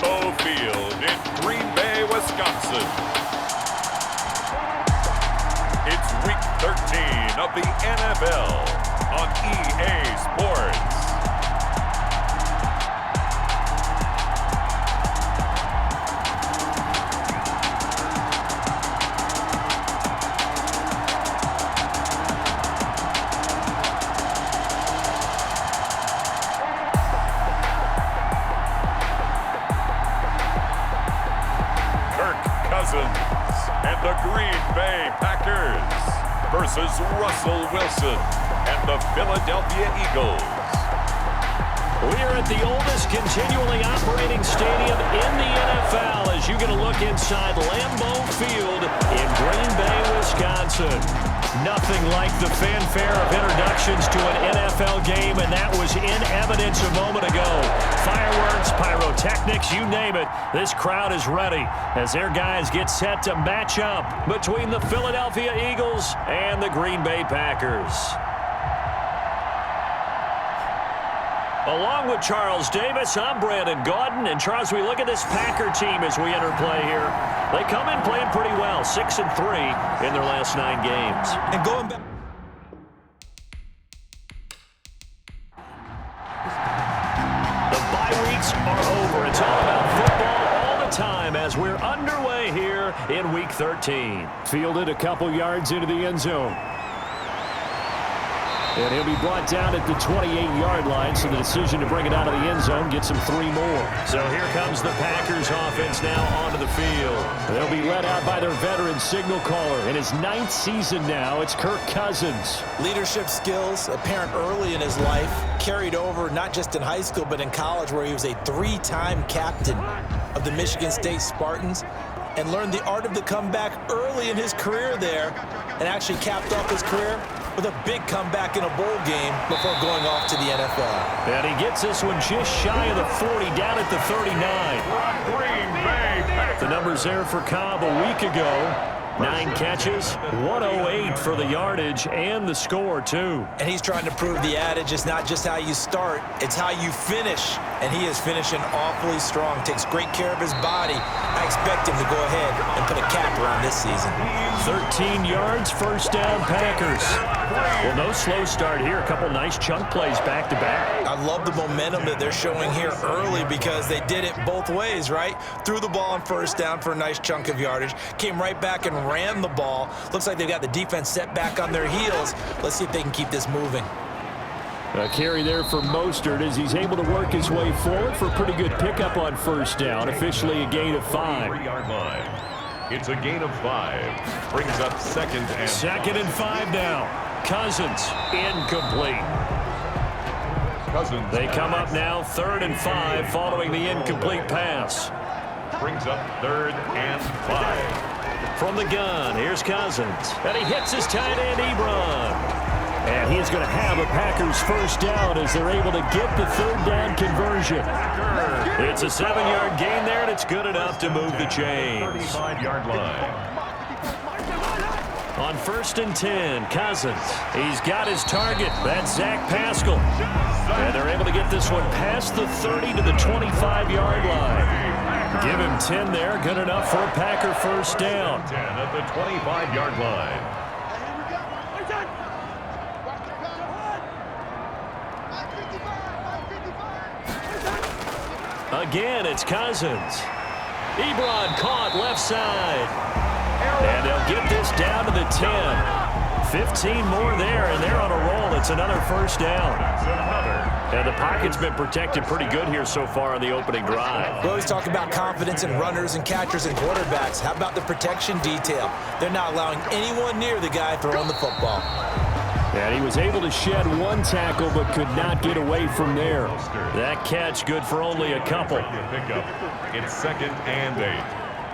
Lambeau Field in Green Bay, Wisconsin. It's Week 13 of the NFL on EA Sports. And the Green Bay Packers versus Russell Wilson and the Philadelphia Eagles. We are at the oldest continually operating stadium in the NFL as you get a look inside Lambeau Field in Green Bay, Wisconsin. Nothing like the fanfare of introductions to an NFL game, and that was in evidence a moment ago. Fireworks, pyrotechnics, you name it. This crowd is ready as their guys get set to match up between the Philadelphia Eagles and the Green Bay Packers. Along with Charles Davis, I'm Brandon Gaudin. And Charles, we look at this Packer team as we enter play here. They come in playing pretty well, 6-3 in their last 9 games. And going back. The bye weeks are over. It's all about football all the time as we're underway here in Week 13. Fielded a couple yards into the end zone. And he'll be brought down at the 28-yard line, so the decision to bring it out of the end zone gets him 3 more. So here comes the Packers offense now onto the field. They'll be led out by their veteran signal caller. In his 9th season now, it's Kirk Cousins. Leadership skills apparent early in his life, carried over not just in high school but in college, where he was a 3-time captain of the Michigan State Spartans and learned the art of the comeback early in his career there and actually capped off his career with a big comeback in a bowl game before going off to the NFL. And he gets this one just shy of the 40, down at the 39. The numbers there for Cobb a week ago. 9 catches, 108 for the yardage and the score, too. And he's trying to prove the adage is not just how you start, it's how you finish. And he is finishing awfully strong, takes great care of his body. I expect him to go ahead and put a cap around this season. 13 yards, first down, Packers. Well, no slow start here. A couple nice chunk plays back-to-back. I love the momentum that they're showing here early because they did it both ways, right? Threw the ball on first down for a nice chunk of yardage, came right back and ran the ball. Looks like they've got the defense set back on their heels. Let's see if they can keep this moving. A carry there for Mostert as he's able to work his way forward for a pretty good pickup on first down. Officially a gain of 5. It's a gain of 5. Brings up second and 5 now. Cousins incomplete. Cousins. They come up now 3rd and 5 following the incomplete pass. Brings up 3rd and 5. From the gun, here's Cousins. And he hits his tight end, Ebron. And he's going to have a Packers first down as they're able to get the 3rd down conversion. It's a 7-yard gain there, and it's good enough to move the chains. 35-yard line. On 1st and 10, Cousins. He's got his target. That's Zach Pascal. And they're able to get this one past the 30 to the 25-yard line. Give him 10 there. Good enough for a Packer first down. 10 at the 25-yard line. Again, it's Cousins. Ebron caught left side. And they'll get this down to the 10. 15 more there, and they're on a roll. It's another first down. And the pocket's been protected pretty good here so far on the opening drive. We always talk about confidence in runners and catchers and quarterbacks. How about the protection detail? They're not allowing anyone near the guy throwing the football. And he was able to shed 1 tackle but could not get away from there. That catch good for only a couple. It's 2nd and 8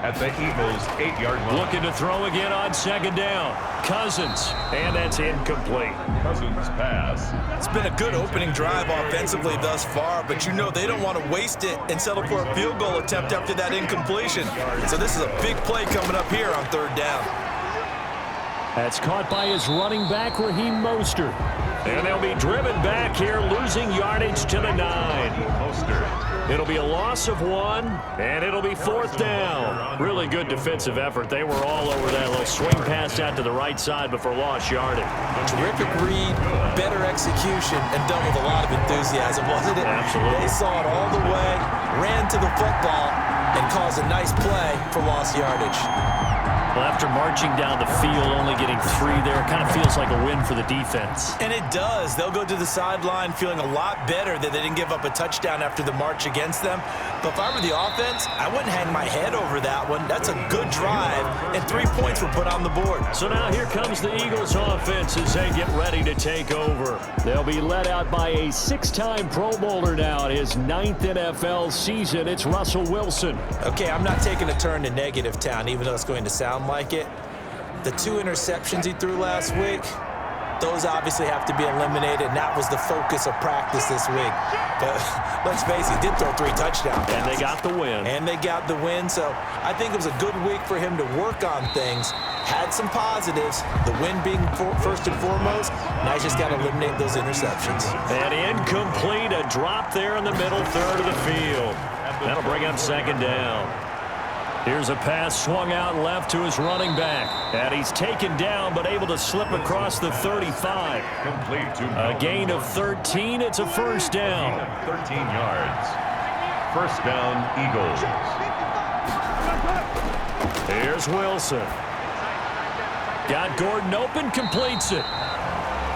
at the Eagles' 8-yard line. Looking to throw again on 2nd down. Cousins, and that's incomplete. Cousins pass. It's been a good opening drive offensively thus far, but you know they don't want to waste it and settle for a field goal attempt after that incompletion. So this is a big play coming up here on 3rd down. That's caught by his running back, Raheem Mostert. And they'll be driven back here, losing yardage to the 9. Mostert. It'll be a loss of 1, and it'll be 4th down. Really good defensive effort. They were all over that little swing pass out to the right side before lost yardage. Terrific read, better execution, and done with a lot of enthusiasm, wasn't it? Absolutely. They saw it all the way, ran to the football, and caused a nice play for lost yardage. Well, after marching down the field, only getting 3 there, it kind of feels like a win for the defense. And it does. They'll go to the sideline feeling a lot better that they didn't give up a touchdown after the march against them. But if I were the offense, I wouldn't hang my head over that one. That's a good drive, and 3 points were put on the board. So now here comes the Eagles offense as they get ready to take over. They'll be led out by a 6-time Pro Bowler now in his 9th NFL season. It's Russell Wilson. Okay, I'm not taking a turn to negative town, even though it's going to sound like it. The 2 interceptions he threw last week, those obviously have to be eliminated, and that was the focus of practice this week. But let's face it, he did throw 3 touchdowns. And they got the win. And they got the win, so I think it was a good week for him to work on things. Had some positives, the win being first and foremost. Now he's just got to eliminate those interceptions. And incomplete, a drop there in the middle third of the field. That'll bring up 2nd down. Here's a pass swung out left to his running back. And he's taken down but able to slip across the 35. Complete to A gain of 13. It's a 1st down. 13 yards. 1st down, Eagles. Here's Wilson. Got Gordon open, completes it.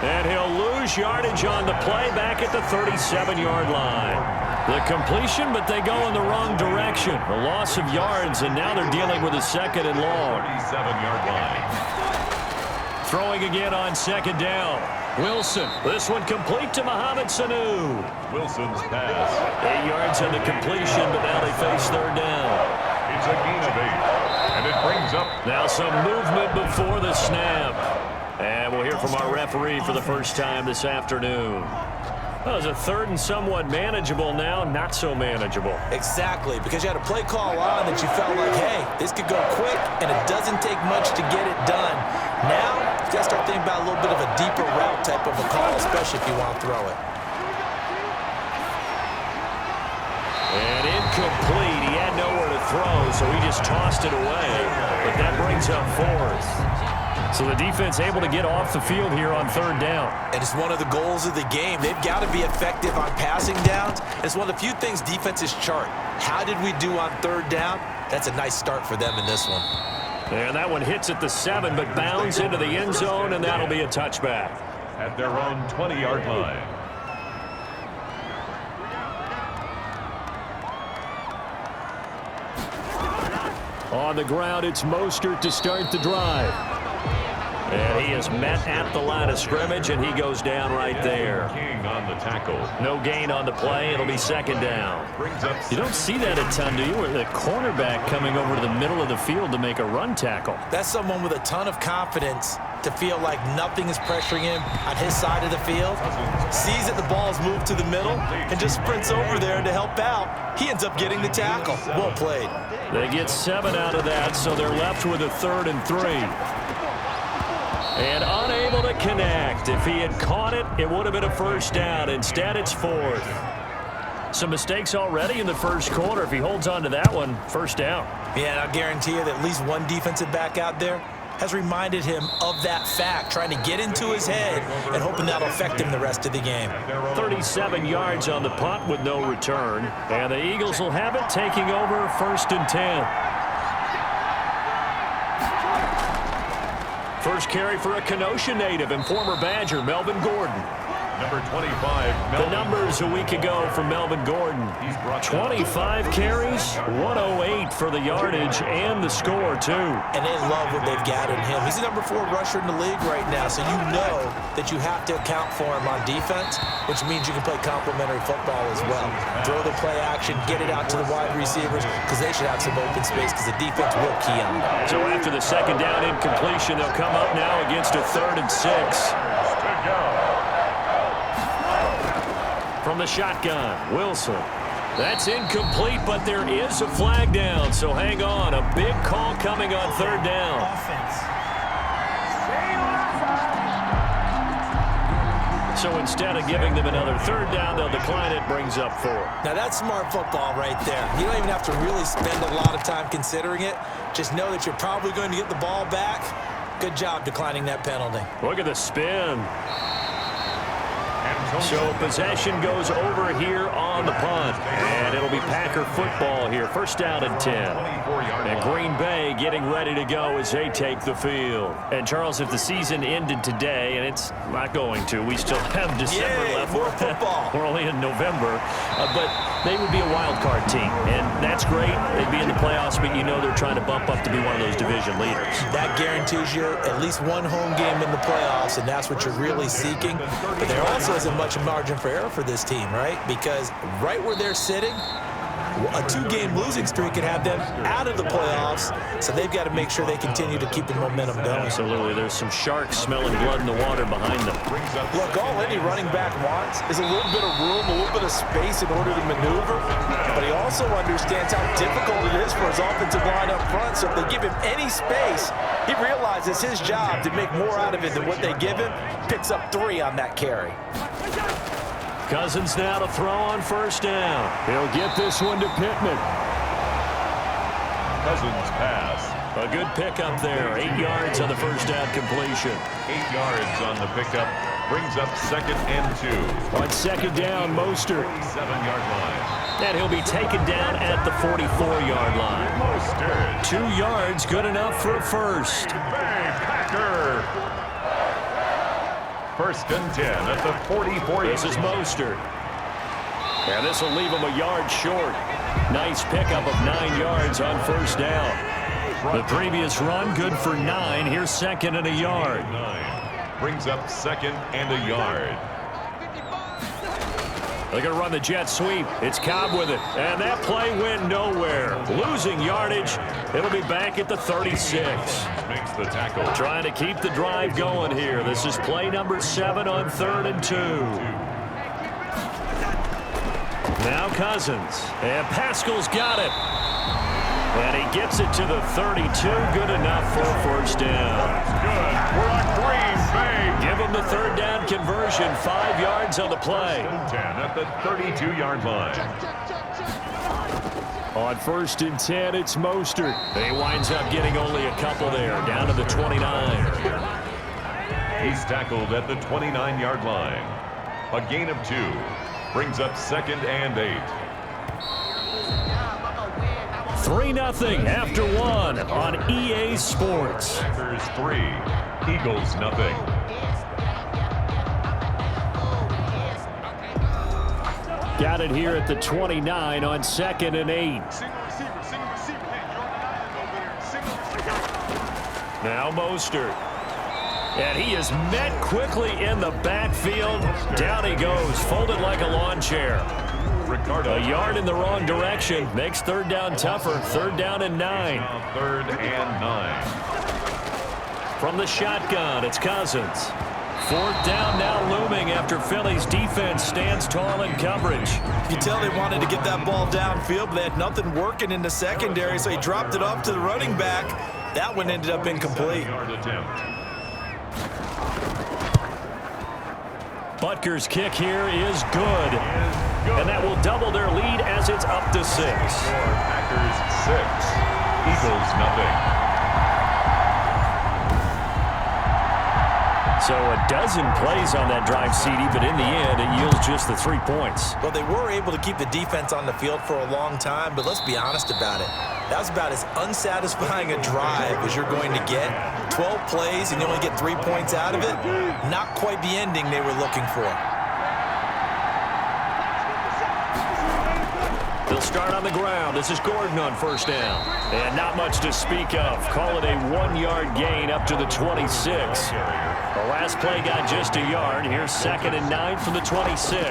And he'll lose yardage on the play back at the 37-yard line. The completion, but they go in the wrong direction. A loss of yards, and now they're dealing with a 2nd and long. 37-yard line. Throwing again on 2nd down. Wilson. This one complete to Mohamed Sanu. Wilson's pass. 8 yards on the completion, but now they face 3rd down. It's a gain of 8. And it brings up. Now some movement before the snap. And we'll hear from our referee for the first time this afternoon. That was a 3rd and somewhat manageable now, not so manageable. Exactly, because you had a play call on that you felt like, hey, this could go quick, and it doesn't take much to get it done. Now, you got to start thinking about a little bit of a deeper route type of a call, especially if you want to throw it. And incomplete. He had nowhere to throw, so he just tossed it away. But that brings up 4th. So the defense able to get off the field here on 3rd down. And it's one of the goals of the game. They've got to be effective on passing downs. It's one of the few things defenses chart. How did we do on 3rd down? That's a nice start for them in this one. And that one hits at the 7, but bounds into the end zone, and that'll be a touchback. At their own 20-yard line. On the ground, it's Mostert to start the drive. And he is met at the line of scrimmage, and he goes down right there. King on the tackle. No gain on the play. It'll be 2nd down. You don't see that a ton, do you? Where the cornerback coming over to the middle of the field to make a run tackle. That's someone with a ton of confidence to feel like nothing is pressuring him on his side of the field. Sees that the ball's moved to the middle and just sprints over there to help out. He ends up getting the tackle. Well played. They get 7 out of that, so they're left with a 3rd and 3. And unable to connect. If he had caught it, it would have been a 1st down. Instead, it's 4th. Some mistakes already in the 1st quarter. If he holds on to that one, 1st down. Yeah, and I'll guarantee you that at least one defensive back out there has reminded him of that fact, trying to get into his head and hoping that'll affect him the rest of the game. 37 yards on the punt with no return. And the Eagles will have it, taking over 1st and 10. First carry for a Kenosha native and former Badger, Melvin Gordon. Number 25, The numbers a week ago for Melvin Gordon. 25 carries, 108 for the yardage, and the score, too. And they love what they've got in him. He's the number 4 rusher in the league right now, so you know that you have to account for him on defense, which means you can play complementary football as well. Throw the play action, get it out to the wide receivers, because they should have some open space, because the defense will key on them. So after the 2nd down incompletion, they'll come up now against a 3rd and 6. From the shotgun, Wilson. That's incomplete, but there is a flag down, so hang on. A big call coming on 3rd down. So instead of giving them another third down, they'll decline it, brings up 4. Now, that's smart football right there. You don't even have to really spend a lot of time considering it. Just know that you're probably going to get the ball back. Good job declining that penalty. Look at the spin. So possession goes over here on the punt. And it'll be Packer football here. First down and 10. And Green Bay getting ready to go as they take the field. And Charles, if the season ended today, and it's not going to, we still have December left. More football. We're only in November. But they would be a wild card team. And that's great. They'd be in the playoffs, but you know they're trying to bump up to be one of those division leaders. That guarantees you at least one home game in the playoffs, and that's what you're really seeking. But there also isn't much margin for error for this team, right? Because right where they're sitting, a 2-game losing streak could have them out of the playoffs, so they've got to make sure they continue to keep the momentum going. Absolutely. There's some sharks smelling blood in the water behind them. Look, all any running back wants is a little bit of room, a little bit of space in order to maneuver, but he also understands how difficult it is for his offensive line up front, so if they give him any space, he realizes his job to make more out of it than what they give him, picks up 3 on that carry. Cousins now to throw on first down. He'll get this one to Pittman. Cousins pass. A good pickup there. 8 yards on the first down completion. 8 yards on the pickup. Brings up second and 2. On second down, Mostert. 7-yard line. And he'll be taken down at the 44-yard line. Mostert. 2 yards, good enough for a first. Bang, Packer. First and 10 at the 44. This is Mostert. And this will leave him a yard short. Nice pickup of 9 yards on first down. The previous run, good for 9. Here's second and a yard. 9. Brings up second and a yard. They're going to run the jet sweep. It's Cobb with it. And that play went nowhere. Losing yardage. It'll be back at the 36. Makes the tackle. Trying to keep the drive going here. This is play number 7 on 3rd and 2. Now Cousins. And Pascal's got it. And he gets it to the 32. Good enough for a first down. Good. We're on Green Bay. Give him the third down conversion. 5 yards on the play. 10 at the 32-yard line. On first and 10, it's Mostert. He winds up getting only a couple there, down to the 29. He's tackled at the 29-yard line. A gain of 2. Brings up second and 8. 3-0 after 1 on EA Sports. Packers 3, Eagles nothing. Got it here at the 29 on second and 8. Now Mostert. And he is met quickly in the backfield. Down he goes, folded like a lawn chair. Ricardo. A yard in the wrong direction. Makes third down tougher. Third down and 9. Now 3rd and 9. From the shotgun, it's Cousins. 4th down now looming after Philly's defense stands tall in coverage. You tell they wanted to get that ball downfield, but they had nothing working in the secondary, so he dropped it off to the running back. That one ended up incomplete. Butker's kick here is good. And that will double their lead as it's up to 6. Packers 6, Eagles nothing. So a dozen plays on that drive, CD, but in the end, it yields just the 3 points. Well, they were able to keep the defense on the field for a long time, but let's be honest about it. That was about as unsatisfying a drive as you're going to get. 12 plays and you only get 3 points out of it. Not quite the ending they were looking for. They'll start on the ground. This is Gordon on first down. And not much to speak of. Call it a 1-yard gain up to the 26. The last play got just a yard. Here's second and 9 from the 26.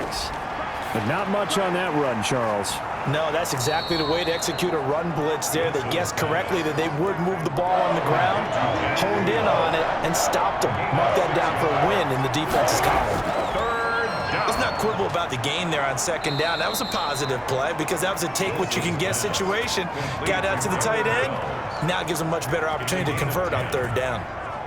But not much on that run, Charles. No, that's exactly the way to execute a run blitz there. They guessed correctly that they would move the ball on the ground, honed in on it, and stopped them. Mark that down for a win in the defense's column. Let's not quibble about the gain there on second down. That was a positive play because that was a take-what-you-can-get situation. Got out to the tight end. Now it gives them much better opportunity to convert on third down.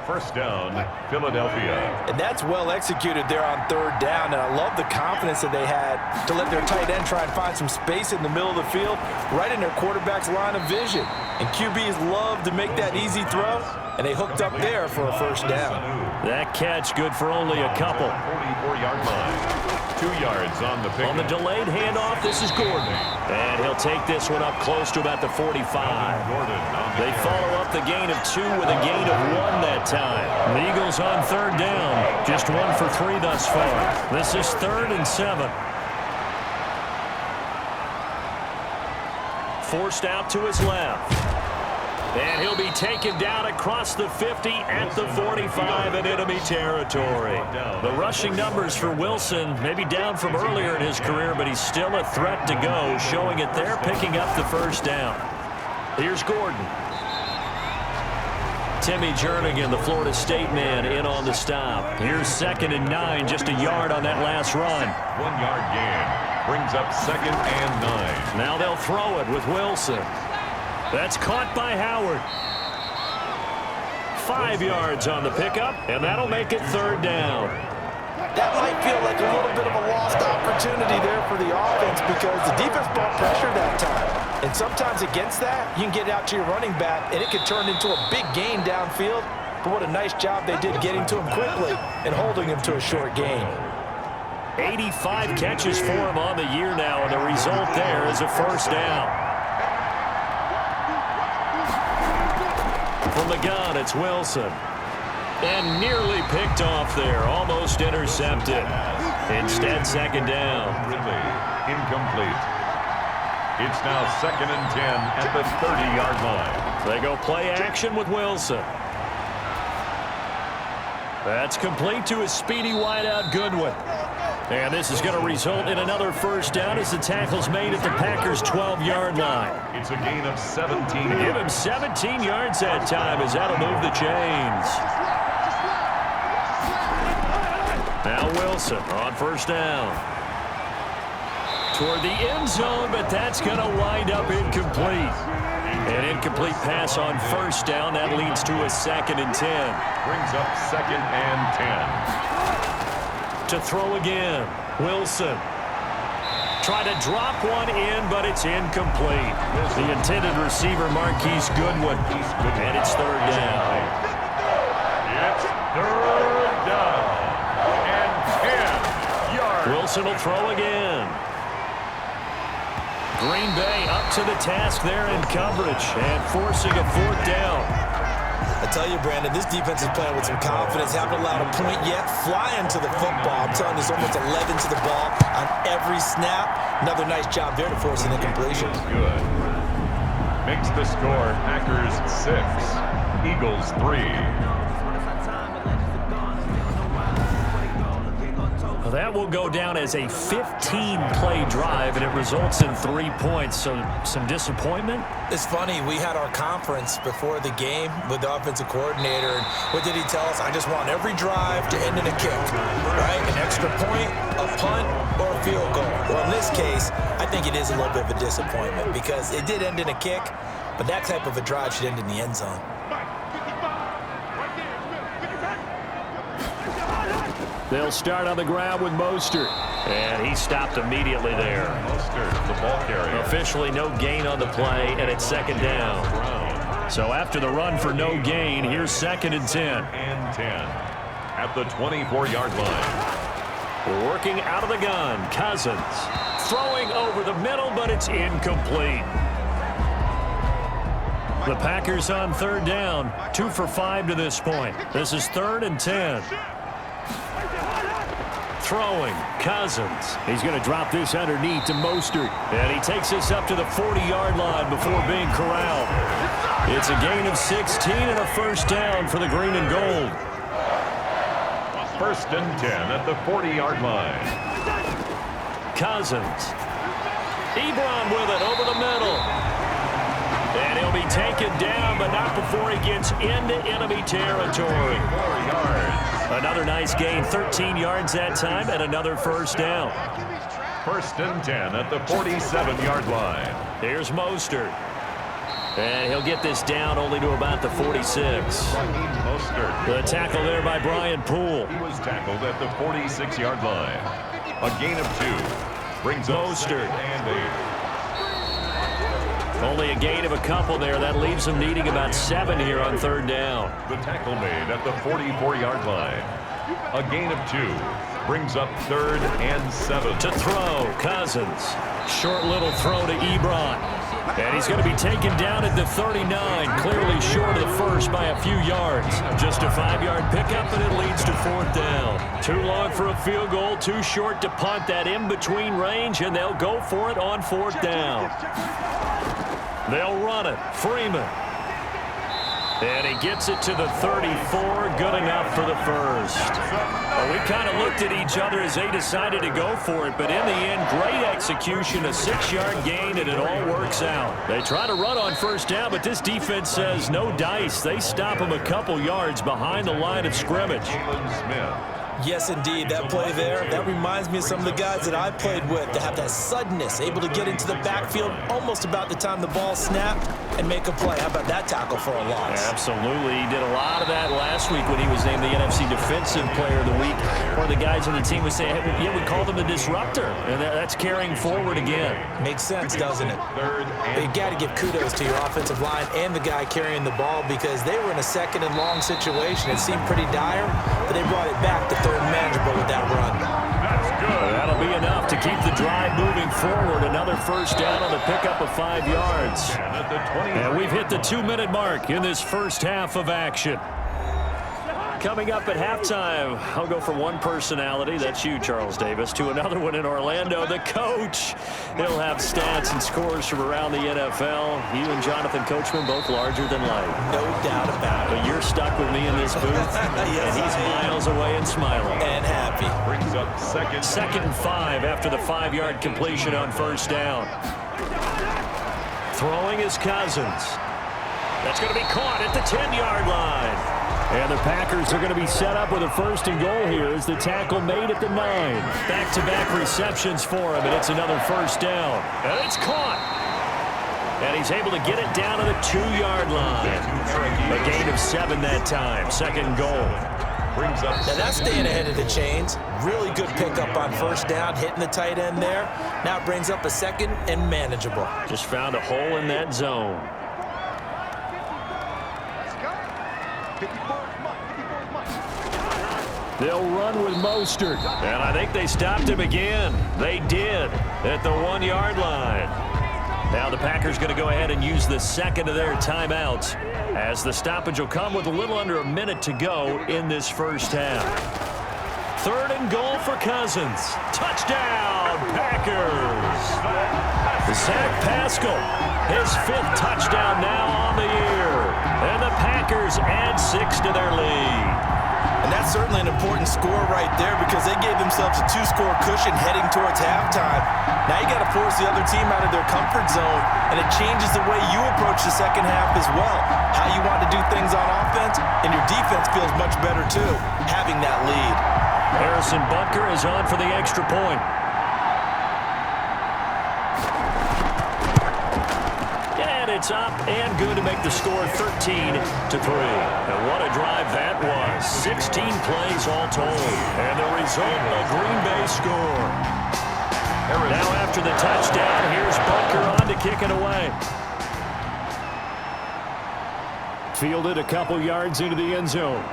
First down, Philadelphia. And that's well executed there on third down, and I love the confidence that they had to let their tight end try and find some space in the middle of the field, right in their quarterback's line of vision. And QBs love to make that easy throw, and they hooked up there for a first down. That catch good for only a couple. 44-yard line. 2 yards on the pick. On the delayed handoff, this is Gordon. And he'll take this one up close to about the 45. They follow up the gain of 2 with a gain of 1 that time. The Eagles on third down. Just 1 for 3 thus far. This is 3rd and 7. Forced out to his left. And he'll be taken down across the 50 at the 45 in enemy territory. The rushing numbers for Wilson may be down from earlier in his career, but he's still a threat to go, showing it there, picking up the first down. Here's Gordon. Timmy Jernigan, the Florida State man, in on the stop. Here's 2nd and 9, just a yard on that last run. 1 yard gain. Brings up 2nd and 9. Now they'll throw it with Wilson. That's caught by Howard. 5 yards on the pickup, and that'll make it 3rd down. That might feel like a little bit of a lost opportunity there for the offense because the defense brought pressure that time. And sometimes against that, you can get out to your running back, and it could turn into a big gain downfield. But what a nice job they did getting to him quickly and holding him to a short gain. 85 catches for him on the year now, and the result there is a first down. From the gun, it's Wilson. And nearly picked off there, almost intercepted. Instead, 2nd down. Ridley, incomplete. It's now 2nd and 10 at the 30-yard line. They go play action with Wilson. That's complete to his speedy wideout Goodwin. And this is going to result in another first down as the tackle's made at the Packers' 12-yard line. It's a gain of 17. Give him 17 yards that time as that'll move the chains. Now Wilson on first down. Toward the end zone, but that's going to wind up incomplete. An incomplete pass on first down. That leads to a 2nd and 10. Brings up 2nd and 10. To throw again. Wilson. Try to drop one in, but it's incomplete. The intended receiver, Marquise Goodwin. And it's 3rd down. It's 3rd down. And 10 yards. Wilson will throw again. Green Bay up to the task there in coverage and forcing a 4th down. I tell you, Brandon, this defense is playing with some confidence. Haven't allowed a point yet. Flying to the football. I'm telling you, there's almost 11 to the ball on every snap. Another nice job there to force an incompletion. Good. Makes the score Packers 6, Eagles 3. That will go down as a 15-play drive, and it results in 3 points. So some disappointment? It's funny. We had our conference before the game with the offensive coordinator, and what did he tell us? I just want every drive to end in a kick, right? An extra point, a punt, or a field goal. Well, in this case, I think it is a little bit of a disappointment because it did end in a kick, but that type of a drive should end in the end zone. They'll start on the ground with Mostert. And he stopped immediately there. Mostert, the ball carrier. Officially no gain on the play, and it's 2nd down. So after the run for no gain, here's 2nd and 10. And 10 at the 24-yard line. Working out of the gun, Cousins. Throwing over the middle, but it's incomplete. The Packers on 3rd down, 2 for 5 to this point. This is 3rd and 10. Throwing, Cousins. He's going to drop this underneath to Mostert. And he takes this up to the 40-yard line before being corralled. It's a gain of 16 and a first down for the green and gold. 1st and 10 at the 40-yard line. Cousins. Ebron with it over the middle. And he'll be taken down, but not before he gets into enemy territory. 4 yards. Another nice gain, 13 yards that time, and another first down. 1st and 10 at the 47-yard line. Here's Mostert. And he'll get this down only to about the 46. The tackle there by Brian Poole. He was tackled at the 46-yard line. A gain of 2 brings up Mostert. and 8. Only a gain of a couple there. That leaves them needing about 7 here on 3rd down. The tackle made at the 44-yard line. A gain of 2 brings up 3rd and 7. To throw, Cousins. Short little throw to Ebron. And he's going to be taken down at the 39, clearly short of the first by a few yards. Just a 5-yard pickup, and it leads to 4th down. Too long for a field goal, too short to punt that in-between range, and they'll go for it on 4th down. They'll run it. Freeman. And he gets it to the 34, good enough for the first. Well, we kind of looked at each other as they decided to go for it, but in the end, great execution, a 6-yard gain, and it all works out. They try to run on 1st down, but this defense says no dice. They stop them a couple yards behind the line of scrimmage. Yes, indeed. That play there, that reminds me of some of the guys that I played with to have that suddenness, able to get into the backfield almost about the time the ball snapped and make a play. How about that tackle for a loss? Absolutely. He did a lot of that last week when he was named the NFC Defensive Player of the Week. One of the guys on the team was saying, hey, yeah, we called him the disruptor, and that's carrying forward again. Makes sense, doesn't it? You got to give kudos to your offensive line and the guy carrying the ball because they were in a 2nd and long situation. It seemed pretty dire, but they brought it back to 3rd and manageable with that run. That's good. That'll be enough to keep the drive moving forward. Another 1st down on the pickup of 5 yards. And we've hit the 2-minute mark in this first half of action. Coming up at halftime, I'll go from one personality, that's you, Charles Davis, to another one in Orlando, the coach. He'll have stats and scores from around the NFL. You and Jonathan Coachman, both larger than life. No doubt about it. But you're stuck with me in this booth, Yes, and he's miles away and smiling. And happy. Brings up 2nd and 5 after the 5-yard completion on 1st down. Throwing is Cousins. That's going to be caught at the 10-yard line. And the Packers are going to be set up with a 1st and goal here as the tackle made at the 9. Back-to-back receptions for him, and it's another 1st down. And it's caught. And he's able to get it down to the 2-yard line. A gain of 7 that time. 2nd and goal. Now that's staying ahead of the chains. Really good pickup on 1st down, hitting the tight end there. Now it brings up a 2nd and manageable. Just found a hole in that zone. They'll run with Mostert. And I think they stopped him again. They did at the 1-yard line. Now the Packers going to go ahead and use the 2nd of their timeouts as the stoppage will come with a little under a minute to go in this first half. 3rd and goal for Cousins. Touchdown, Packers. Zach Pascal, his 5th touchdown now on the year. And the Packers add 6 to their lead. And that's certainly an important score right there because they gave themselves a 2-score cushion heading towards halftime. Now you got to force the other team out of their comfort zone, and it changes the way you approach the 2nd half as well. How you want to do things on offense, and your defense feels much better too, having that lead. Harrison Butker is on for the extra point. It's up and good to make the score 13-3. And what a drive that was. 16 plays all told. And the result, a Green Bay score. Now after the touchdown, here's Butker on to kick it away. Fielded a couple yards into the end zone.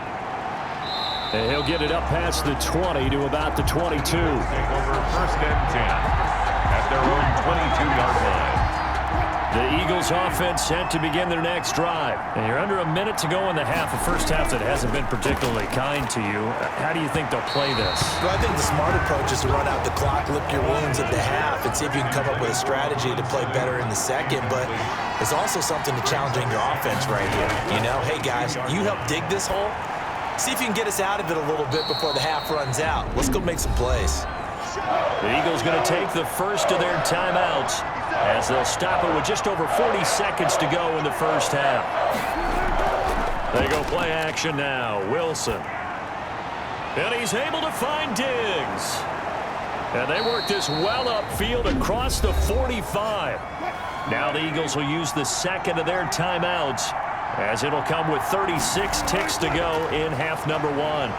And he'll get it up past the 20 to about the 22. Take over 1st and 10 at their own 22-yard line. The Eagles offense set to begin their next drive. And you're under a minute to go in the half, a first half that hasn't been particularly kind to you. How do you think they'll play this? Well, I think the smart approach is to run out the clock, lick your wounds at the half, and see if you can come up with a strategy to play better in the 2nd. But there's also something to challenging your offense right here. You know, hey, guys, you help dig this hole. See if you can get us out of it a little bit before the half runs out. Let's go make some plays. The Eagles going to take the first of their timeouts as they'll stop it with just over 40 seconds to go in the first half. They go play action now. Wilson. And he's able to find Diggs. And they work this well upfield across the 45. Now the Eagles will use the second of their timeouts, as it'll come with 36 ticks to go in half number 1.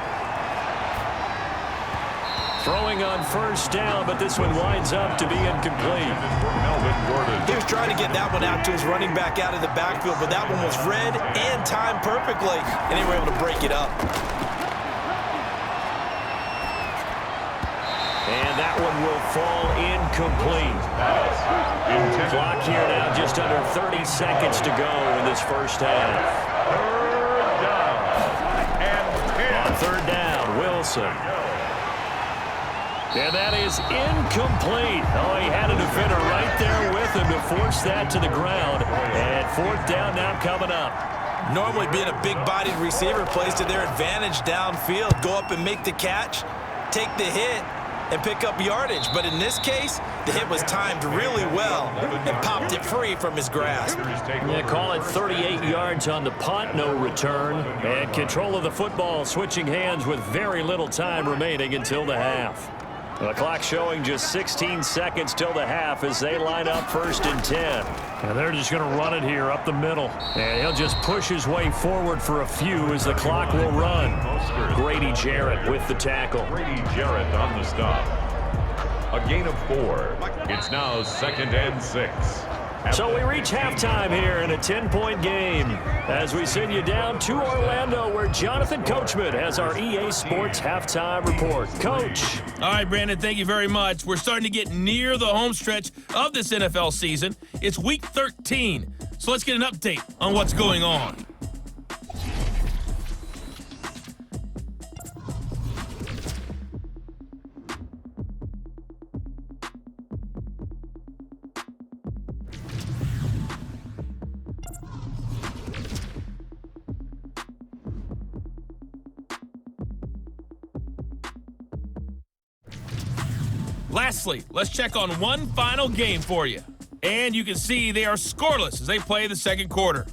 Throwing on first down, but this one winds up to be incomplete. He was trying to get that one out to his running back out of the backfield, but that one was read and timed perfectly, and they were able to break it up. And that one will fall incomplete. Clock here now, just under 30 seconds to go in this first half. On third down, Wilson. And that is incomplete. Oh, he had a defender right there with him to force that to the ground. And fourth down now coming up. Normally being a big-bodied receiver plays to their advantage downfield. Go up and make the catch, take the hit, and pick up yardage. But in this case, the hit was timed really well and popped it free from his grasp. Yeah, call it 38 yards on the punt, no return. And control of the football switching hands with very little time remaining until the half. The clock showing just 16 seconds till the half as they line up first and 10. And they're just going to run it here up the middle. And he'll just push his way forward for a few as the clock will run. Grady Jarrett with the tackle. Grady Jarrett on the stop. A gain of 4. It's now 2nd and 6. So we reach halftime here in a 10-point game as we send you down to Orlando where Jonathan Coachman has our EA Sports halftime report. Coach. All right, Brandon, thank you very much. We're starting to get near the home stretch of this NFL season. It's week 13, so let's get an update on what's going on. Lastly, let's check on one final game for you. And you can see they are scoreless as they play the second quarter.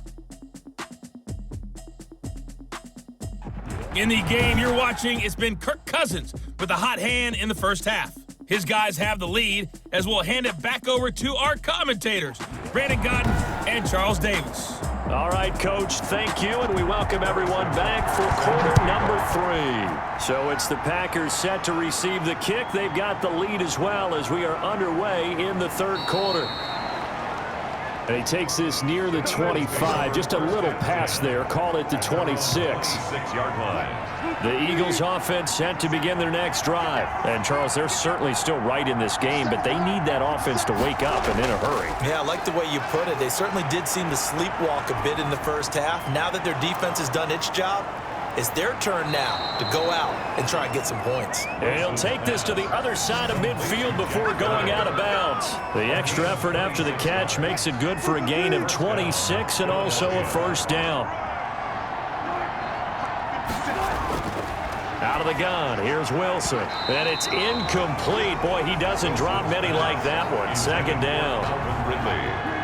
In the game you're watching, it's been Kirk Cousins with a hot hand in the first half. His guys have the lead as we'll hand it back over to our commentators, Brandon Godden and Charles Davis. All right, Coach, thank you, and we welcome everyone back for quarter number 3. So it's the Packers set to receive the kick. They've got the lead as well as we are underway in the third quarter. And he takes this near the 25, just a little pass there, call it the 26. 6-yard line. The Eagles offense set to begin their next drive. And, Charles, they're certainly still right in this game, but they need that offense to wake up and in a hurry. Yeah, I like the way you put it. They certainly did seem to sleepwalk a bit in the first half. Now that their defense has done its job, it's their turn now to go out and try and get some points. And he'll take this to the other side of midfield before going out of bounds. The extra effort after the catch makes it good for a gain of 26 and also a first down. Out of the gun, here's Wilson. And it's incomplete. Boy, he doesn't drop many like that one. Second down. Ridley,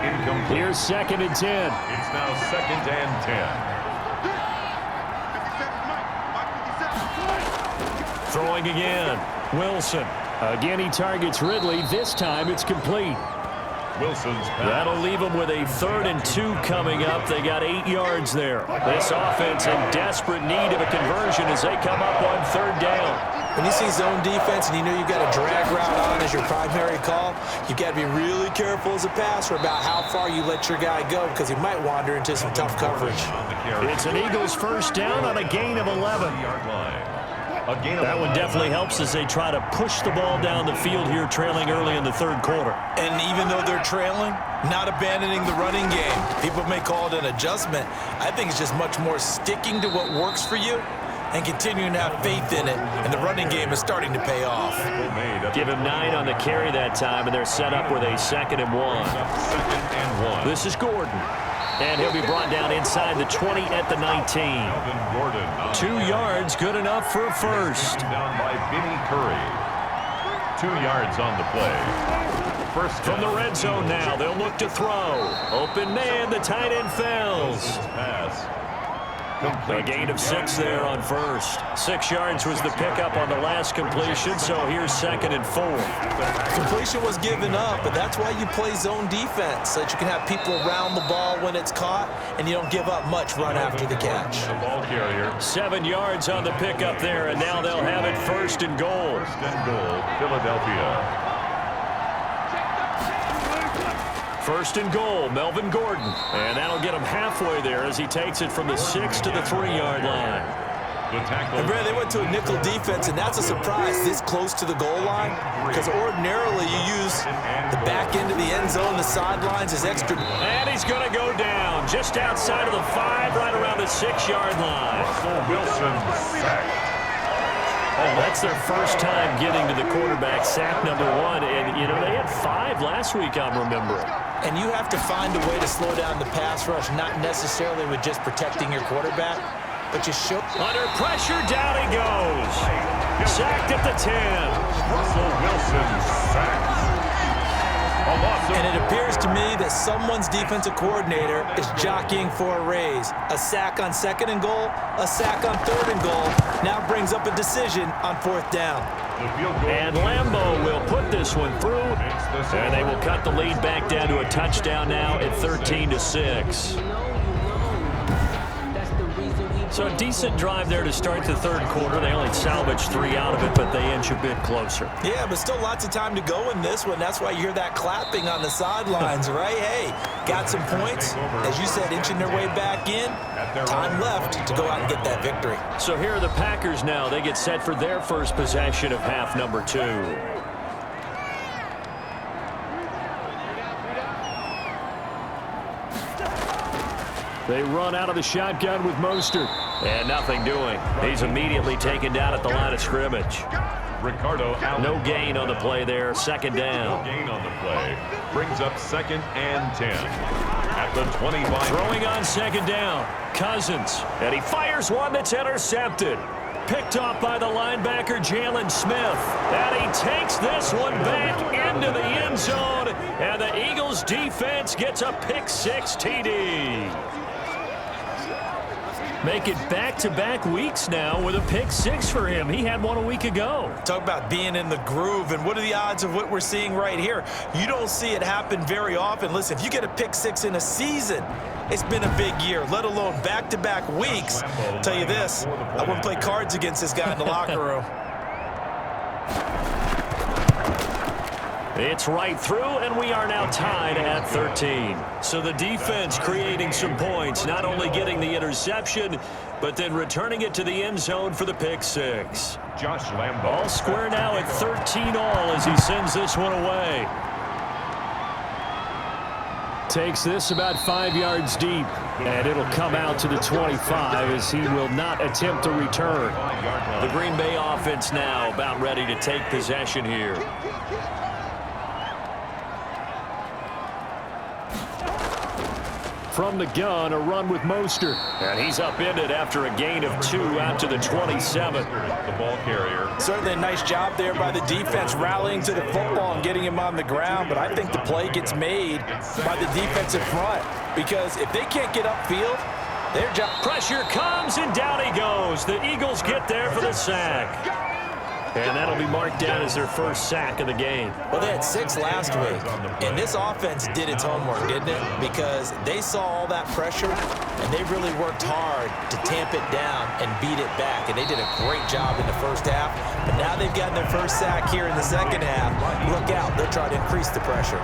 incomplete. Here's 2nd and 10. It's now 2nd and 10. Throwing again. Wilson. Again, he targets Ridley. This time it's complete. Wilson's pass. That'll leave them with a 3rd and 2 coming up. They got 8 yards there. This offense in desperate need of a conversion as they come up on 3rd down. When you see zone defense and you know you've got a drag route on as your primary call, you've got to be really careful as a passer about how far you let your guy go because he might wander into some tough coverage. It's an Eagles first down on a gain of 11. That one definitely helps as they try to push the ball down the field here, trailing early in the third quarter. And even though they're trailing, not abandoning the running game. People may call it an adjustment. I think it's just much more sticking to what works for you and continuing to have faith in it, and the running game is starting to pay off. Give him 9 on the carry that time, and they're set up with a 2nd and 1. This is Gordon. And he'll be brought down inside the 20 at the 19. 2 yards, good enough for a first. Down by Vinny Curry. 2 yards on the play. First from the red zone now, they'll look to throw. Open man, the tight end fells. Pass. A gain of 6 there on first. 6 yards was the pickup on the last completion, so here's 2nd and 4. Completion was given up, but that's why you play zone defense, so that you can have people around the ball when it's caught, and you don't give up much run after the catch. The ball carrier. 7 yards on the pickup there, and now they'll have it 1st and goal. 1st and goal, Philadelphia. 1st and goal, Melvin Gordon. And that'll get him halfway there as he takes it from the 6 to the 3-yard line. The tackle. And Brad, they went to a nickel defense, and that's a surprise this close to the goal line, because ordinarily you use the back end of the end zone, the sidelines as extra. And he's going to go down just outside of the 5, right around the 6-yard line. Russell Wilson sacked. That's their first time getting to the quarterback, sack number 1. And, you know, they had 5 last week, I'm remembering. And you have to find a way to slow down the pass rush, not necessarily with just protecting your quarterback, but just show. Under pressure, down he goes. Sacked at the 10. Russell Wilson sacked. And it appears to me that someone's defensive coordinator is jockeying for a raise. A sack on 2nd and goal, a sack on 3rd and goal, now brings up a decision on 4th down. And Lambeau will put this one through, and they will cut the lead back down to a touchdown now at 13-6. So a decent drive there to start the 3rd quarter. They only salvaged 3 out of it, but they inch a bit closer. Yeah, but still lots of time to go in this one. That's why you hear that clapping on the sidelines, right? Hey, got some points. As you said, inching their way back in. Time left to go out and get that victory. So here are the Packers now. They get set for their first possession of half number 2. They run out of the shotgun with Mostert. And nothing doing. He's immediately taken down at the line of scrimmage. Ricardo Allen. No gain on the play there. 2nd down. No gain on the play. Brings up 2nd and 10. At the 25. Throwing on 2nd down. Cousins. And he fires one that's intercepted. Picked off by the linebacker, Jalen Smith. And he takes this one back into the end zone. And the Eagles defense gets a pick-6 TD. Make it back-to-back weeks now with a pick-6 for him. He had one a week ago. Talk about being in the groove, and what are the odds of what we're seeing right here? You don't see it happen very often. Listen, if you get a pick-6 in a season, it's been a big year, let alone back-to-back weeks. I'll tell you this, I wouldn't play cards against this guy in the locker room. It's right through, and we are now tied at 13. So the defense creating some points, not only getting the interception, but then returning it to the end zone for the pick-6. Josh Lambeau. All square now at 13 all as he sends this one away. Takes this about 5 yards deep, and it'll come out to the 25 as he will not attempt to return. The Green Bay offense now about ready to take possession here. From the gun, a run with Mostert. And he's upended after a gain of 2 out to the 27. The ball carrier. Certainly a nice job there by the defense rallying to the football and getting him on the ground, but I think the play gets made by the defensive front, because if they can't get upfield, their job. Pressure comes, and down he goes. The Eagles get there for the sack. And that'll be marked down as their first sack of the game. Well, they had 6 last week, and this offense did its homework, didn't it? Because they saw all that pressure, and they really worked hard to tamp it down and beat it back, and they did a great job in the first half. But now they've gotten their first sack here in the second half. Look out, they'll try to increase the pressure.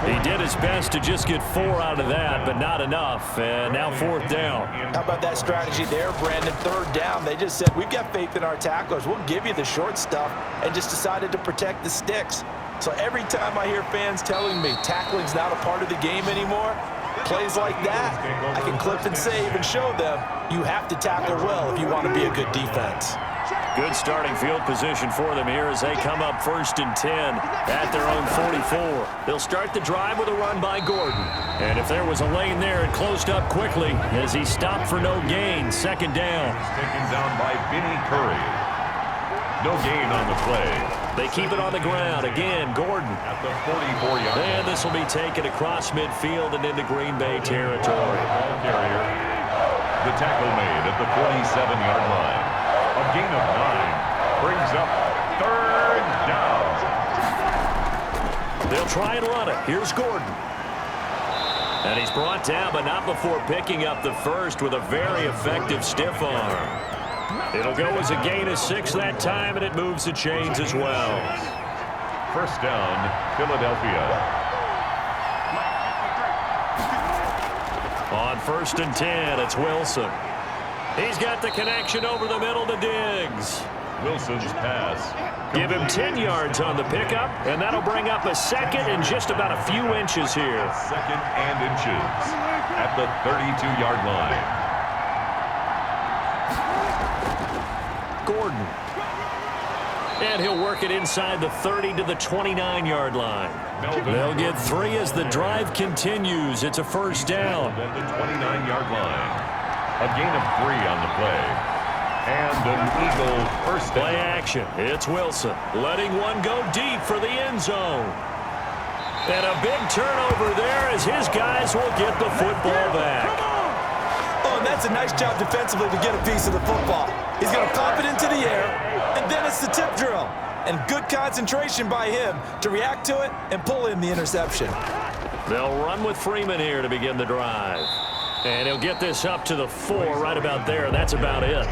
He did his best to just get 4 out of that, but not enough. And now 4th down. How about that strategy there, Brandon? 3rd down, they just said, we've got faith in our tacklers. We'll give you the short stuff, and just decided to protect the sticks. So every time I hear fans telling me tackling's not a part of the game anymore, plays like that, I can clip and save and show them you have to tackle well if you want to be a good defense. Good starting field position for them here as they come up 1st and 10 at their own 44. They'll start the drive with a run by Gordon. And if there was a lane there, it closed up quickly as he stopped for no gain. 2nd down. Taken down by Vinny Curry. No gain on the play. They keep it on the ground. Again, Gordon. At the 44-yard line. And this will be taken across midfield and into Green Bay territory. Ball carrier. The tackle made at the 47-yard line. A gain of 9 brings up 3rd down. They'll try and run it. Here's Gordon. And he's brought down, but not before picking up the first with a very effective stiff arm. It'll go as a gain of 6 that time, and it moves the chains as well. 1st down, Philadelphia. On 1st and 10, it's Wilson. He's got the connection over the middle to Diggs. Wilson's pass. Give him 10 yards on the pickup, and that'll bring up a 2nd and just about a few inches here. 2nd and inches at the 32-yard line. Gordon. And he'll work it inside the 30 to the 29-yard line. They'll get 3 as the drive continues. It's a 1st down. At the 29-yard line. A gain of 3 on the play. And an Eagle 1st down. Play action. It's Wilson letting one go deep for the end zone. And a big turnover there as his guys will get the football back. Oh, and that's a nice job defensively to get a piece of the football. He's going to pop it into the air, and then it's the tip drill. And good concentration by him to react to it and pull in the interception. They'll run with Freeman here to begin the drive. And he'll get this up to the 4 right about there. That's about it.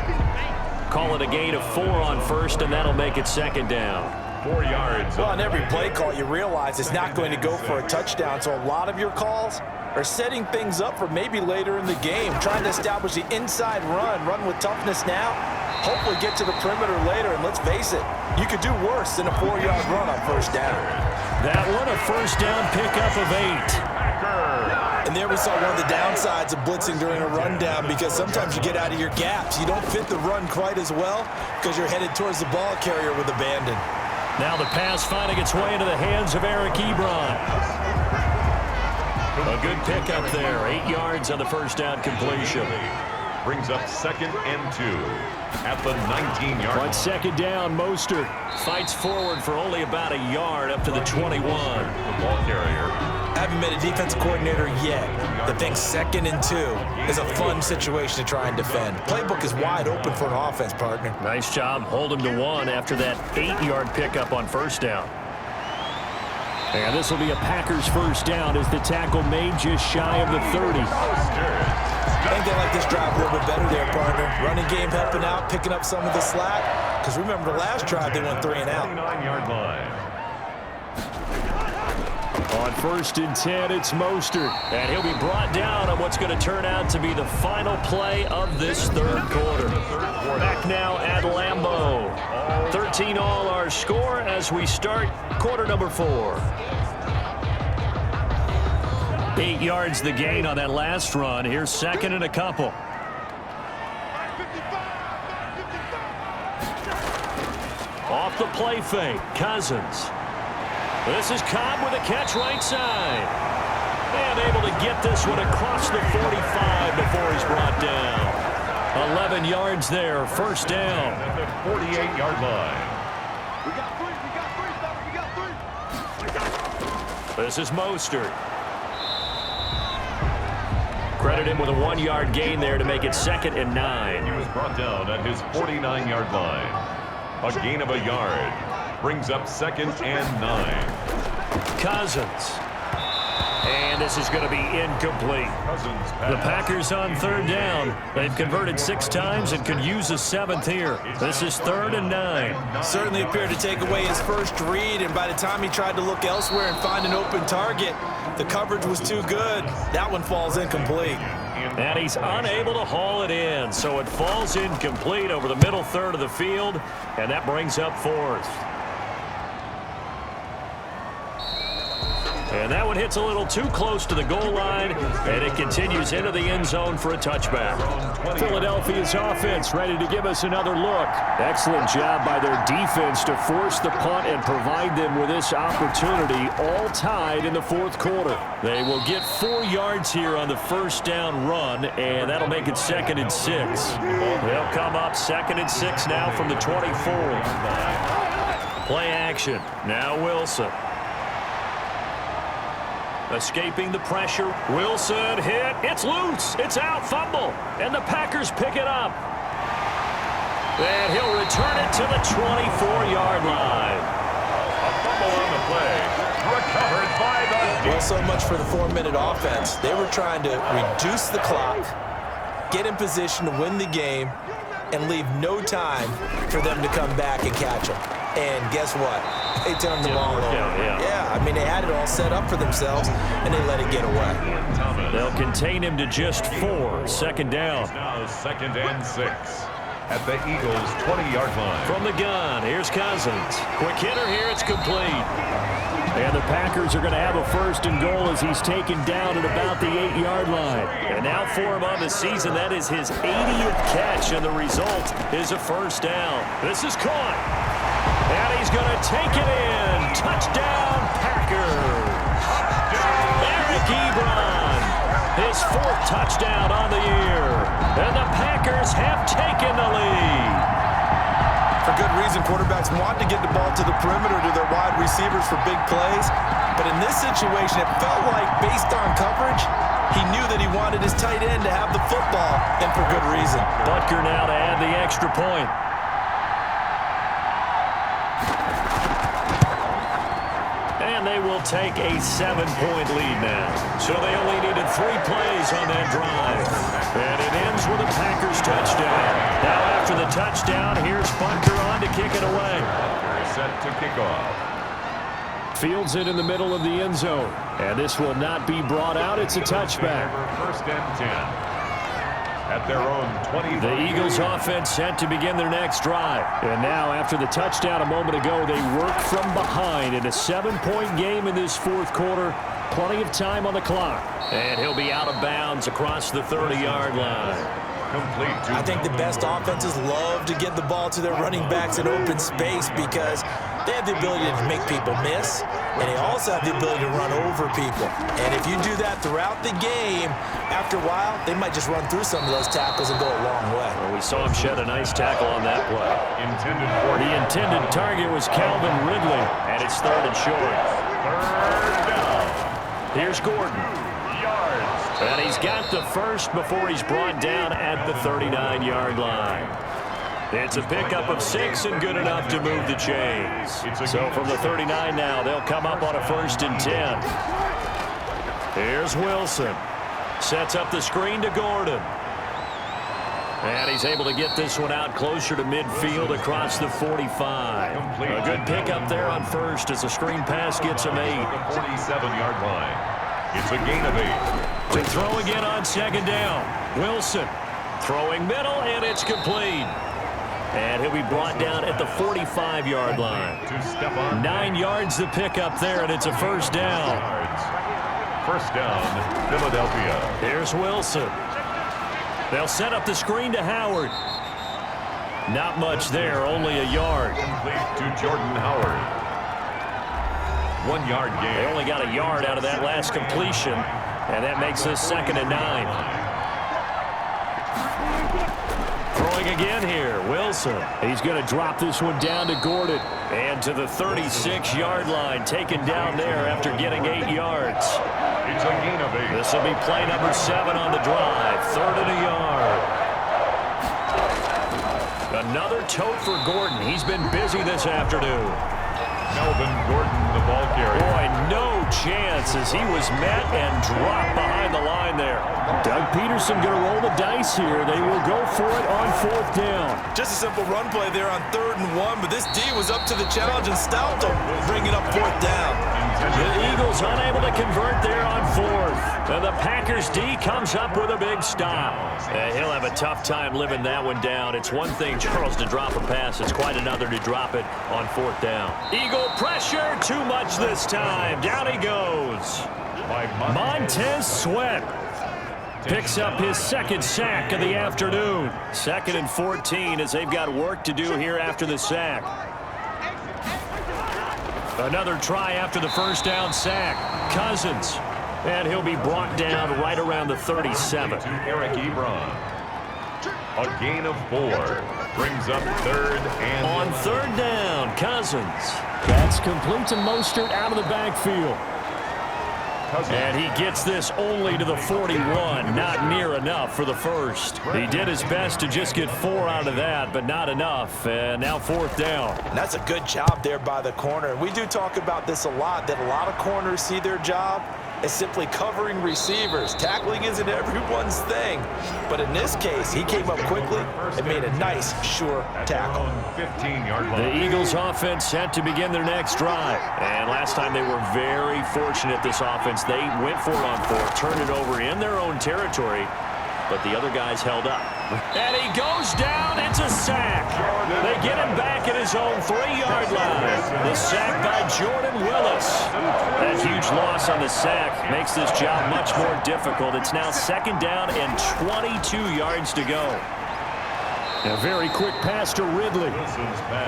Call it a gain of 4 on 1st, and that'll make it 2nd down. 4 yards. Well, on every play call, you realize it's not going to go for a touchdown. So a lot of your calls are setting things up for maybe later in the game, trying to establish the inside run with toughness now, hopefully get to the perimeter later. And let's face it, you could do worse than a 4-yard run on 1st down. That one, a 1st down pickup of 8. And there we saw one of the downsides of blitzing during a rundown, because sometimes you get out of your gaps. You don't fit the run quite as well because you're headed towards the ball carrier with abandon. Now the pass finding its way into the hands of Eric Ebron. A good pickup there. 8 yards on the 1st down completion. Brings up 2nd and 2 at the 19-yard line. On 2nd down, Mostert fights forward for only about a yard up to the 21. The ball carrier. I haven't been a defensive coordinator yet that thinks 2nd and 2 is a fun situation to try and defend. Playbook is wide open for an offense, partner. Nice job. Hold him to 1 after that 8-yard pickup on 1st down. And this will be a Packers 1st down as the tackle made just shy of the 30. I think they like this drive a little bit better there, partner. Running game helping out, picking up some of the slack. Because remember, the last drive they went 3 and out. 29-yard line. On 1st and 10, it's Mostert. And he'll be brought down on what's going to turn out to be the final play of this 3rd quarter. Back now at Lambeau. 13 all our score as we start quarter number 4. 8 yards the gain on that last run. Here's 2nd and a couple. Off the play fake, Cousins. This is Cobb with a catch right side. And able to get this one across the 45 before he's brought down. 11 yards there, 1st down. At the 48-yard line. This is Mostert. Credit him with a 1-yard gain there to make it 2nd and 9. He was brought down at his 49-yard line. A gain of a yard. Brings up 2nd and 9. Cousins. And this is going to be incomplete. The Packers on 3rd down. They've converted 6 times and could use a 7th here. This is 3rd and 9. Certainly appeared to take away his first read, and by the time he tried to look elsewhere and find an open target, the coverage was too good. That one falls incomplete. And he's unable to haul it in, so it falls incomplete over the middle 3rd of the field, and that brings up 4th. And that one hits a little too close to the goal line, and it continues into the end zone for a touchback. Philadelphia's offense ready to give us another look. Excellent job by their defense to force the punt and provide them with this opportunity, all tied in the 4th quarter. They will get 4 yards here on the 1st down run, and that'll make it 2nd and 6. They'll come up 2nd and 6 now from the 24. Play action. Now Wilson. Escaping the pressure. Wilson hit. It's loose. It's out. Fumble. And the Packers pick it up. And he'll return it to the 24-yard line. A fumble on the play. Recovered by the... Well, so much for the 4-minute offense. They were trying to reduce the clock, get in position to win the game, and leave no time for them to come back and catch them. And guess what? They turned the ball over. Yeah, I mean, they had it all set up for themselves, and they let it get away. They'll contain him to just 4. Second down. Now 2nd and 6 at the Eagles' 20-yard line. From the gun, here's Cousins. Quick hitter here, it's complete. And the Packers are going to have a 1st and goal as he's taken down at about the 8-yard line. And now for him on the season, that is his 80th catch, and the result is a 1st down. This is caught. And he's going to take it in. Touchdown, Packers. Eric Ebron, his 4th touchdown on the year. And the Packers have taken the lead. For good reason, quarterbacks want to get the ball to the perimeter to their wide receivers for big plays. But in this situation, it felt like, based on coverage, he knew that he wanted his tight end to have the football, and for good reason. Butker now to add the extra point. And they will take a 7-point lead now. So they only needed 3 plays on that drive. And it ends with a Packers touchdown. Now after the touchdown, here's Butker on to kick it away. Set to kick off. Fields it in the middle of the end zone. And this will not be brought out. It's a touchback. 1st and 10. At their own 20. The Eagles offense set to begin their next drive. And now after the touchdown a moment ago, they work from behind in a 7-point game in this 4th quarter. Plenty of time on the clock. And he'll be out of bounds across the 30-yard line. Complete. I think the best offenses love to get the ball to their running backs in open space because they have the ability to make people miss, and they also have the ability to run over people. And if you do that throughout the game, after a while, they might just run through some of those tackles and go a long way. Well, we saw him shed a nice tackle on that play. The intended target was Calvin Ridley, and it's 3rd and short. 3rd down. Here's Gordon. And he's got the 1st before he's brought down at the 39-yard line. It's a pickup of 6 and good enough to move the chains. So from the 39 now, they'll come up on a 1st and 10. Here's Wilson. Sets up the screen to Gordon. And he's able to get this one out closer to midfield across the 45. A good pickup there on 1st as the screen pass gets him 8. The 47-yard line. It's a gain of 8. To throw again on 2nd down. Wilson throwing middle, and it's complete. And he'll be brought down at the 45-yard line. 9 yards the pickup there, and it's a 1st down. 1st down, Philadelphia. Here's Wilson. They'll set up the screen to Howard. Not much there, only a yard. Complete to Jordan Howard. 1-yard gain. They only got a yard out of that last completion, and that makes this 2nd and 9. Throwing again here, Wilson. He's going to drop this one down to Gordon. And to the 36-yard line, taken down there after getting 8 yards. It's a gain of 8. This will be play number 7 on the drive. 3rd and a yard. Another tote for Gordon. He's been busy this afternoon. Melvin Gordon, the ball carrier. Boy, no chance as he was met and dropped behind the line there. Doug Peterson going to roll the dice here. They will go for it on 4th down. Just a simple run play there on 3rd and 1, but this D was up to the challenge and stopped him, bringing up 4th down. The Eagles unable to convert there on 4th. And the Packers D comes up with a big stop. He'll have a tough time living that one down. It's one thing, Charles, to drop a pass. It's quite another to drop it on 4th down. Eagle pressure, too much this time. Down he goes. Montez Sweat picks up his 2nd sack of the afternoon. 2nd and 14 as they've got work to do here after the sack. Another try after the 1st down sack. Cousins. And he'll be brought down right around the 37. To Eric Ebron. A gain of 4. Brings up 3rd and... On 3rd down, Cousins. That's complete to Mostert out of the backfield. And he gets this only to the 41. Not near enough for the first. He did his best to just get 4 out of that, but not enough. And now 4th down. And that's a good job there by the corner. We do talk about this a lot, that a lot of corners see their job as simply covering receivers. Tackling isn't everyone's thing. But in this case, he came up quickly and made a nice, sure tackle. 15-yard line. The Eagles offense set to begin their next drive. And last time they were very fortunate, this offense. They went for it on 4th, turned it over in their own territory, but the other guys held up. And he goes down. It's a sack. They get him back at his own 3-yard line. The sack by Jordan Willis. That huge loss on the sack makes this job much more difficult. It's now 2nd down and 22 yards to go. A very quick pass to Ridley.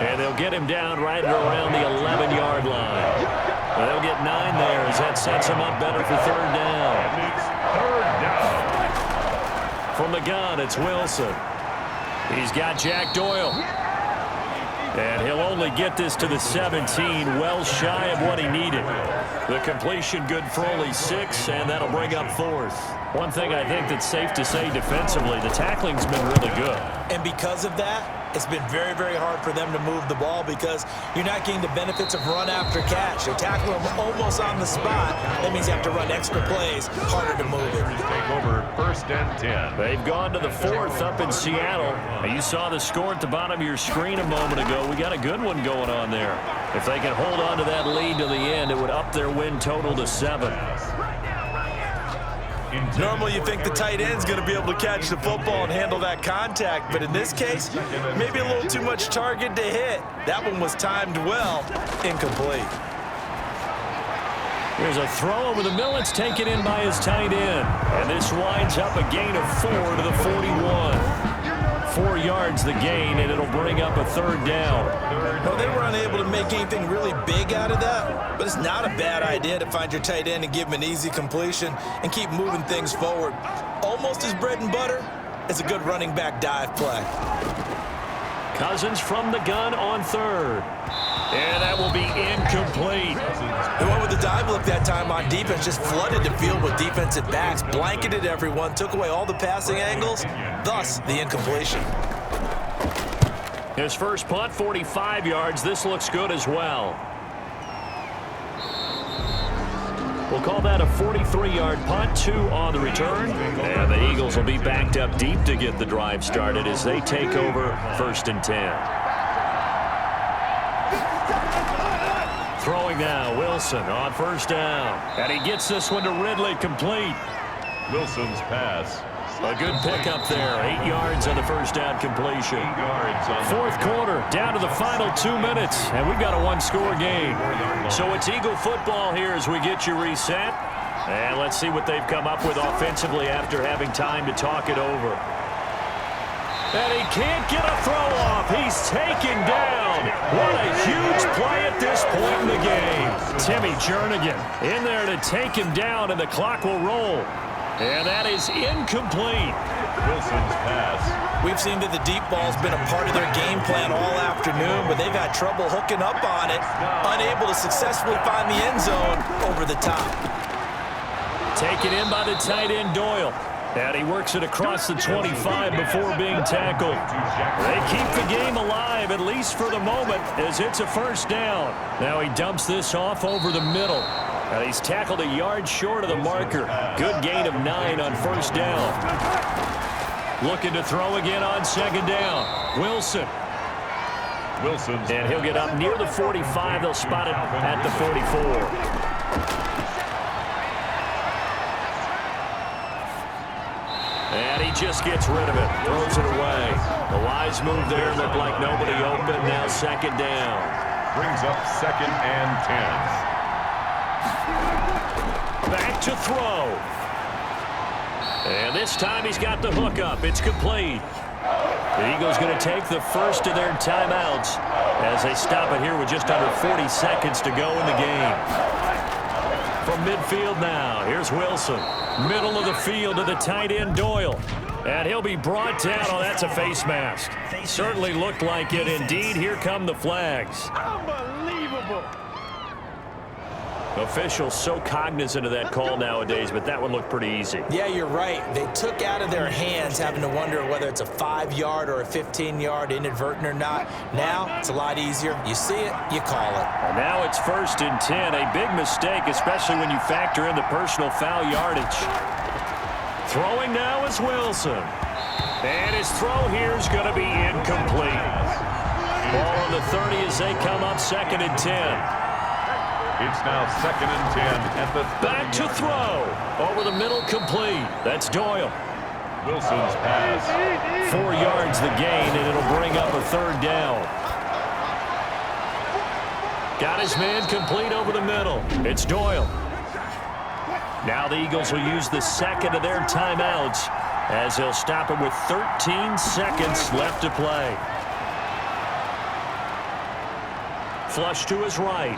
And they'll get him down right around the 11-yard line. They'll get 9 there as that sets him up better for 3rd down. From the gun, it's Wilson. He's got Jack Doyle. And he'll only get this to the 17, well shy of what he needed. The completion good for only 6, and that'll bring up 4th. One thing I think that's safe to say defensively, the tackling's been really good. And because of that, it's been very, very hard for them to move the ball because you're not getting the benefits of run after catch. They tackle them almost on the spot. That means you have to run extra plays, harder to move it. Take over 1st and 10. They've gone to the 4th up in Seattle. You saw the score at the bottom of your screen a moment ago. We got a good one going on there. If they can hold on to that lead to the end, it would up their win total to 7. Normally you think the tight end's going to be able to catch the football and handle that contact, but in this case, maybe a little too much target to hit. That one was timed well, incomplete. Here's a throw over the middle. It's taken in by his tight end. And this winds up a gain of 4 to the 41. 4 yards the gain, and it'll bring up a 3rd down. No, they were unable to make anything really big out of that, but it's not a bad idea to find your tight end and give him an easy completion and keep moving things forward. Almost as bread and butter as a good running back dive play. Cousins from the gun on 3rd. And that will be incomplete. They went with the dive look that time on defense, just flooded the field with defensive backs, blanketed everyone, took away all the passing angles, thus the incompletion. His first punt, 45 yards. This looks good as well. We'll call that a 43-yard punt, 2 on the return. And the Eagles will be backed up deep to get the drive started as they take over 1st and 10. Throwing now, Wilson on 1st down. And he gets this one to Ridley, complete. Wilson's pass. A good pickup there. 8 yards on the 1st down completion. 4th quarter, down to the final 2 minutes, and we've got a 1-score game. So it's Eagle football here as we get you reset. And let's see what they've come up with offensively after having time to talk it over. And he can't get a throw off. He's taken down. What a huge play at this point in the game. Timmy Jernigan in there to take him down, and the clock will roll. And that is incomplete. Wilson's pass. We've seen that the deep ball's been a part of their game plan all afternoon, but they've had trouble hooking up on it, unable to successfully find the end zone over the top. Taken in by the tight end Doyle. And he works it across the 25 before being tackled. They keep the game alive, at least for the moment, as it's a 1st down. Now he dumps this off over the middle. And he's tackled a yard short of the marker. Good gain of 9 on 1st down. Looking to throw again on 2nd down. Wilson. And he'll get up near the 45. They'll spot it at the 44. And he just gets rid of it, throws it away. The wise move there, looked like nobody open. Now 2nd down. Brings up 2nd and 10. Back to throw. And this time he's got the hook up. It's complete. The Eagles going to take the first of their timeouts as they stop it here with just under 40 seconds to go in the game. From midfield now, here's Wilson. Middle of the field to the tight end Doyle. And he'll be brought down. Oh, that's a face mask. Certainly looked like it. Indeed, here come the flags. Unbelievable. Officials so cognizant of that call nowadays, but that one looked pretty easy. Yeah, you're right. They took out of their hands having to wonder whether it's a 5-yard or a 15-yard inadvertent or not. Now, it's a lot easier. You see it, you call it. And now it's 1st and 10. A big mistake, especially when you factor in the personal foul yardage. Throwing now is Wilson. And his throw here is going to be incomplete. Ball on the 30 as they come up 2nd and 10. It's now 2nd and 10 at the 30. Back to throw. Over the middle, complete. That's Doyle. Wilson's pass. 4 yards the gain, and it'll bring up a 3rd down. Got his man complete over the middle. It's Doyle. Now the Eagles will use the 2nd of their timeouts as they'll stop it with 13 seconds left to play. Flush to his right.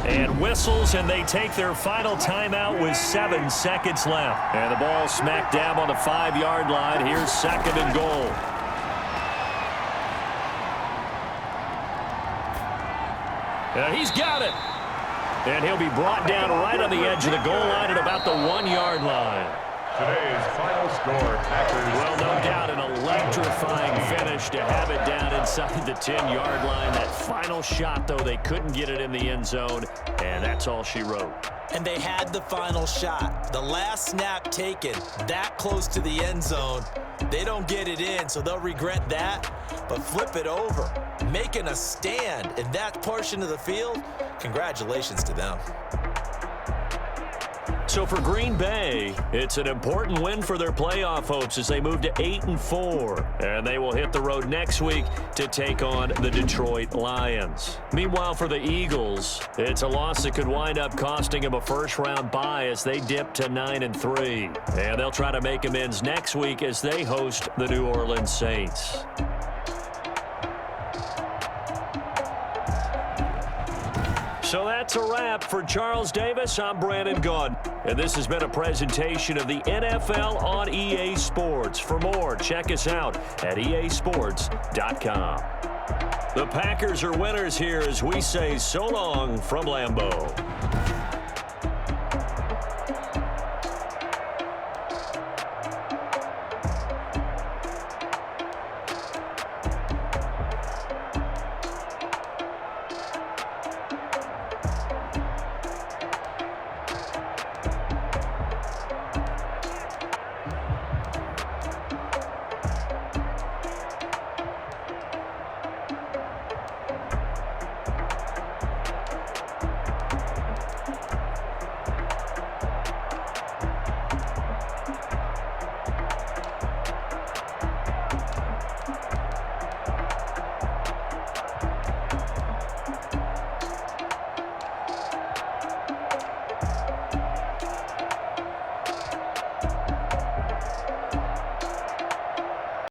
And whistles, and they take their final timeout with 7 seconds left. And the ball smack dab on the 5-yard line. Here's 2nd and goal. And he's got it. And he'll be brought down right on the edge of the goal line at about the 1-yard line. Today's final score, Packers. Well, no doubt an electrifying finish to have it down inside the 10-yard line. That final shot, though, they couldn't get it in the end zone, and that's all she wrote. And they had the final shot. The last snap taken that close to the end zone. They don't get it in, so they'll regret that. But flip it over, making a stand in that portion of the field, congratulations to them. So for Green Bay, it's an important win for their playoff hopes as they move to 8-4. And they will hit the road next week to take on the Detroit Lions. Meanwhile, for the Eagles, it's a loss that could wind up costing them a first-round bye as they dip to 9-3. And they'll try to make amends next week as they host the New Orleans Saints. So that's a wrap. For Charles Davis, I'm Brandon Gunn. And this has been a presentation of the NFL on EA Sports. For more, check us out at easports.com. The Packers are winners here as we say so long from Lambeau.